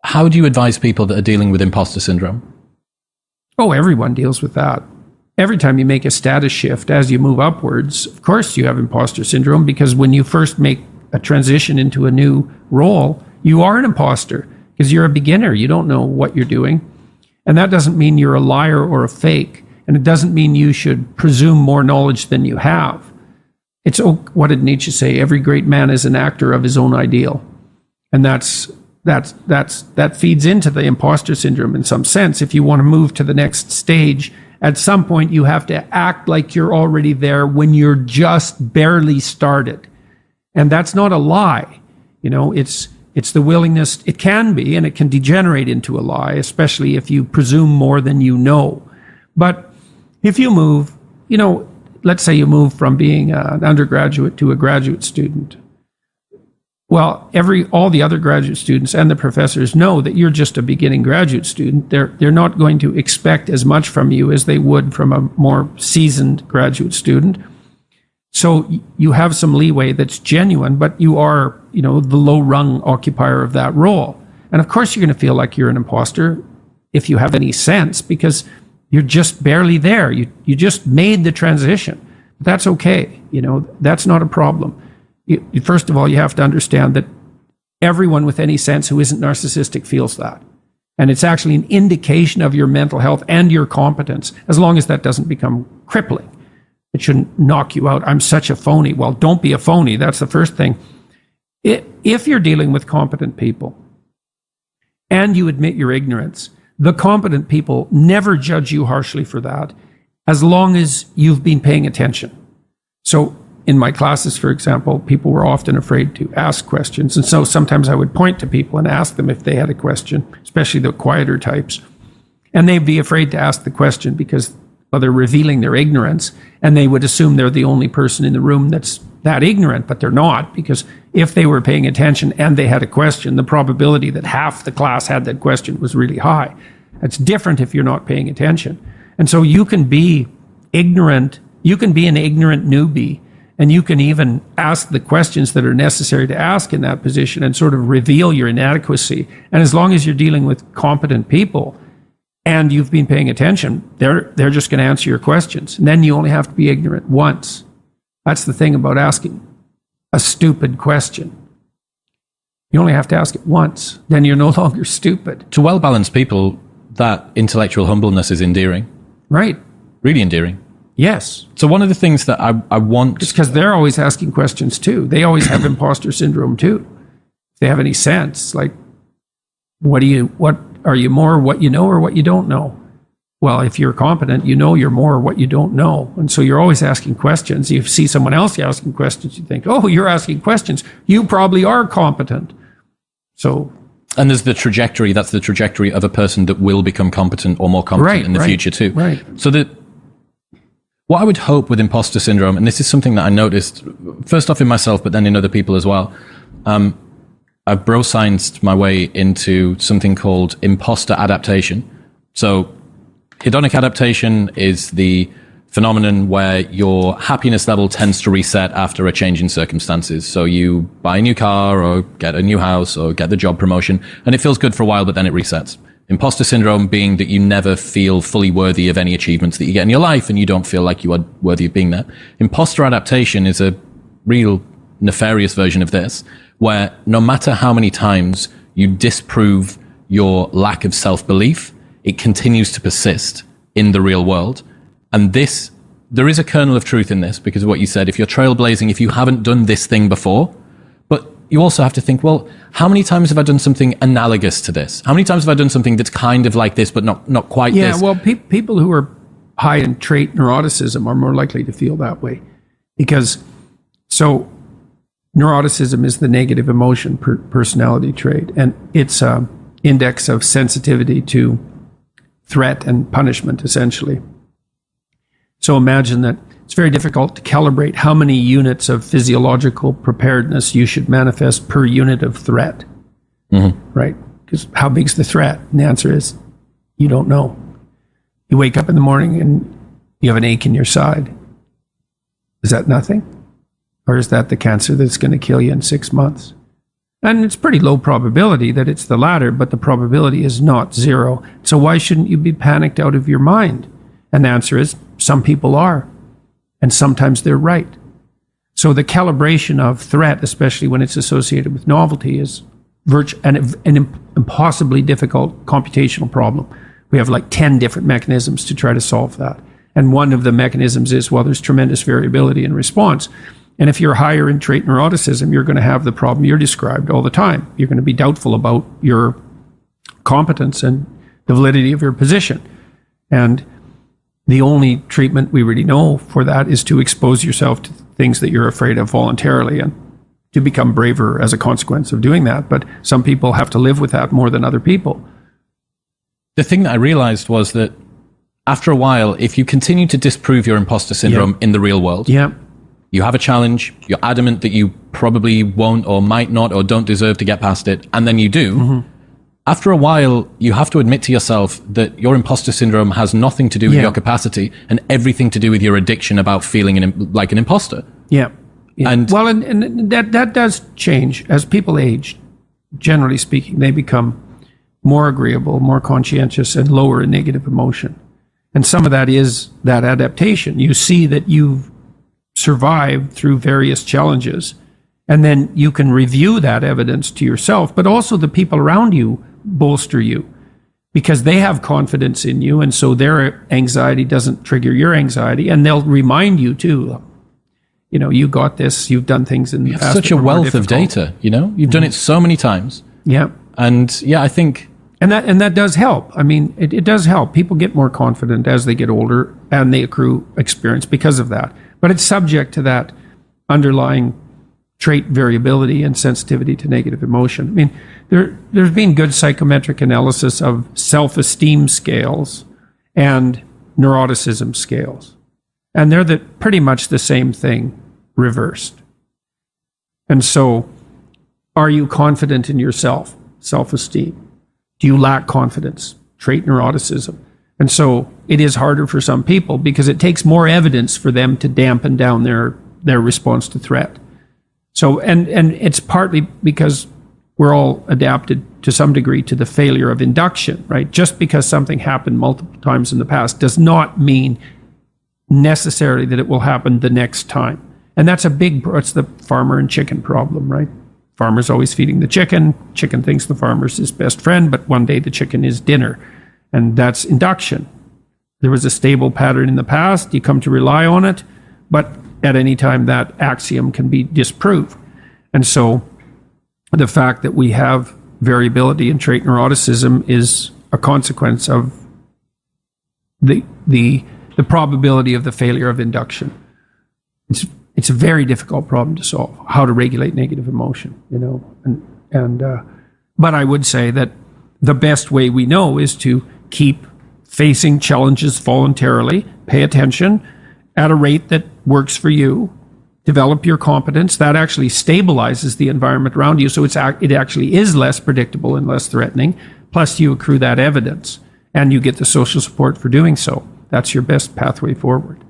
how do you advise people that are dealing with imposter syndrome? Oh, everyone deals with that. Every time you make a status shift as you move upwards, of course you have imposter syndrome, because when you first make a transition into a new role, you are an imposter because you're a beginner. You don't know what you're doing. And that doesn't mean you're a liar or a fake. And it doesn't mean you should presume more knowledge than you have. It's, what did Nietzsche say? Every great man is an actor of his own ideal. And that feeds into the imposter syndrome in some sense. If you want to move to the next stage, at some point you have to act like you're already there when you're just barely started. And that's not a lie. It's the willingness. It can be, and it can degenerate into a lie, especially if you presume more than you know. But if you move, let's say you move from being an undergraduate to a graduate student. Well, all the other graduate students and the professors know that you're just a beginning graduate student. They're not going to expect as much from you as they would from a more seasoned graduate student. So you have some leeway that's genuine, but you are, the low-rung occupier of that role. And of course you're going to feel like you're an imposter if you have any sense, because you're just barely there. You just made the transition. That's okay. That's not a problem. First of all, you have to understand that everyone with any sense who isn't narcissistic feels that. And it's actually an indication of your mental health and your competence, as long as that doesn't become crippling. It shouldn't knock you out. I'm such a phony. Well, don't be a phony. That's the first thing. If you're dealing with competent people and you admit your ignorance, the competent people never judge you harshly for that, as long as you've been paying attention. So in my classes, for example, people were often afraid to ask questions. And so sometimes I would point to people and ask them if they had a question, especially the quieter types. And they'd be afraid to ask the question because, well, they're revealing their ignorance, and they would assume they're the only person in the room that's that ignorant, but they're not, because if they were paying attention and they had a question, the probability that half the class had that question was really high. It's different if you're not paying attention. And so you can be ignorant, you can be an ignorant newbie, and you can even ask the questions that are necessary to ask in that position and sort of reveal your inadequacy. And as long as you're dealing with competent people and you've been paying attention, they're just going to answer your questions. And then you only have to be ignorant once. That's the thing about asking a stupid question. You only have to ask it once. Then you're no longer stupid. To well-balanced people, that intellectual humbleness is endearing. Right. Really endearing. Yes. So one of the things that I want... It's because they're always asking questions too. They always have imposter syndrome too. If they have any sense, like, what are you more what you know or what you don't know? Well, if you're competent, you know you're more what you don't know. And so you're always asking questions. You see someone else asking questions, you think, oh, you're asking questions. You probably are competent. So... And there's the trajectory, that's the trajectory of a person that will become competent or more competent in the future too. Right. So what I would hope with imposter syndrome, and this is something that I noticed, first off in myself, but then in other people as well, I've bro-scienced my way into something called imposter adaptation. So hedonic adaptation is the phenomenon where your happiness level tends to reset after a change in circumstances. So you buy a new car or get a new house or get the job promotion, and it feels good for a while, but then it resets. Imposter syndrome being that you never feel fully worthy of any achievements that you get in your life, and you don't feel like you are worthy of being there. Imposter adaptation is a real nefarious version of this, where no matter how many times you disprove your lack of self-belief, it continues to persist in the real world. And there is a kernel of truth in this, because of what you said. If you're trailblazing, if you haven't done this thing before, but you also have to think, well, how many times have I done something analogous to this? How many times have I done something that's kind of like this, but not quite this? Yeah, well, people who are high in trait neuroticism are more likely to feel that way. Because, so neuroticism is the negative emotion personality trait, and it's an index of sensitivity to threat and punishment, essentially. So imagine that it's very difficult to calibrate how many units of physiological preparedness you should manifest per unit of threat, right? Because how big's the threat? And the answer is, you don't know. You wake up in the morning and you have an ache in your side. Is that nothing? Or is that the cancer that's going to kill you in 6 months? And it's pretty low probability that it's the latter, but the probability is not zero. So why shouldn't you be panicked out of your mind? And the answer is some people are, and sometimes they're right. So the calibration of threat, especially when it's associated with novelty, is an impossibly difficult computational problem. We have like 10 different mechanisms to try to solve that. And one of the mechanisms is, well, there's tremendous variability in response. And if you're higher in trait neuroticism, you're going to have the problem you're described all the time. You're going to be doubtful about your competence and the validity of your position. And the only treatment we really know for that is to expose yourself to things that you're afraid of voluntarily and to become braver as a consequence of doing that. But some people have to live with that more than other people. The thing that I realized was that after a while, if you continue to disprove your imposter syndrome in the real world, you have a challenge, you're adamant that you probably won't or might not or don't deserve to get past it, and then you do, after a while, you have to admit to yourself that your imposter syndrome has nothing to do with your capacity and everything to do with your addiction about feeling like an imposter. And well, and that does change as people age. Generally speaking, they become more agreeable, more conscientious, and lower in negative emotion. And some of that is that adaptation. You see that you've survived through various challenges, and then you can review that evidence to yourself, but also the people around you bolster you because they have confidence in you, and so their anxiety doesn't trigger your anxiety, and they'll remind you too, you know, you got this, you've done things in the past. Such a wealth of data, you know, you've done it so many times. And I think... And that does help. I mean, it does help. People get more confident as they get older and they accrue experience because of that. But it's subject to that underlying trait variability and sensitivity to negative emotion. I mean, there's been good psychometric analysis of self-esteem scales and neuroticism scales. And they're pretty much the same thing reversed. And so, are you confident in yourself? Self-esteem. Do you lack confidence? Trait neuroticism. And so it is harder for some people because it takes more evidence for them to dampen down their response to threat. So, and it's partly because we're all adapted to some degree to the failure of induction, right? Just because something happened multiple times in the past does not mean necessarily that it will happen the next time. And that's it's the farmer and chicken problem, right? Farmer's always feeding the chicken. Chicken thinks the farmer's his best friend, but one day the chicken is dinner. And that's induction. There was a stable pattern in the past. You come to rely on it, but at any time that axiom can be disproved. And so the fact that we have variability in trait neuroticism is a consequence of the probability of the failure of induction. It's a very difficult problem to solve, how to regulate negative emotion, you know. But I would say that the best way we know is to keep facing challenges voluntarily, pay attention at a rate that works for you, develop your competence. That actually stabilizes the environment around you, so it actually is less predictable and less threatening. Plus, you accrue that evidence, and you get the social support for doing so. That's your best pathway forward.